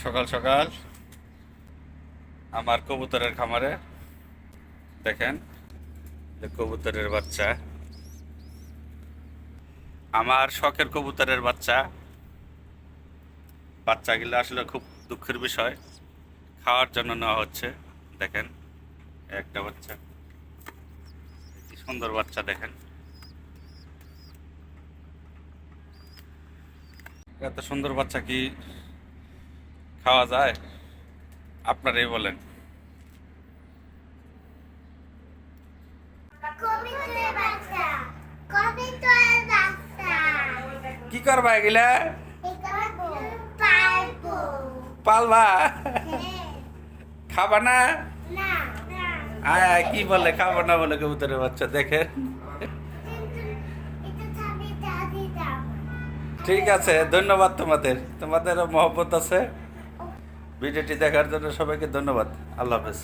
সকাল সকাল আমার কবুতরের খামারে দেখেন যে কবুতরের বাচ্চা, আমার শখের কবুতরের বাচ্চা। বাচ্চাগুলো আসলে খুব দুঃখের বিষয়, খাওয়ার জন্য নেওয়া হচ্ছে। দেখেন একটা বাচ্চা, কি সুন্দর বাচ্চা। দেখেন এত সুন্দর বাচ্চা কি খাওয়া যায়? আপনারাই বলেন। কবিতরের বাচ্চা, কবিতরের বাচ্চা। কি করবা এগুলা? পারবো। পালবা? হ্যাঁ। খাবা না? না, না। আয় কি বলে খাবো না বলে কবুতরের বাচ্চা। দেখেন কিন্তু এটা ছাড়ি দাদি দাও। ঠিক আছে, ধন্যবাদ তোমাদের, তোমাদেরও মহব্বত আছে। ভিডিওটি দেখার জন্য সবাইকে ধন্যবাদ। আল্লাহ হাফেজ।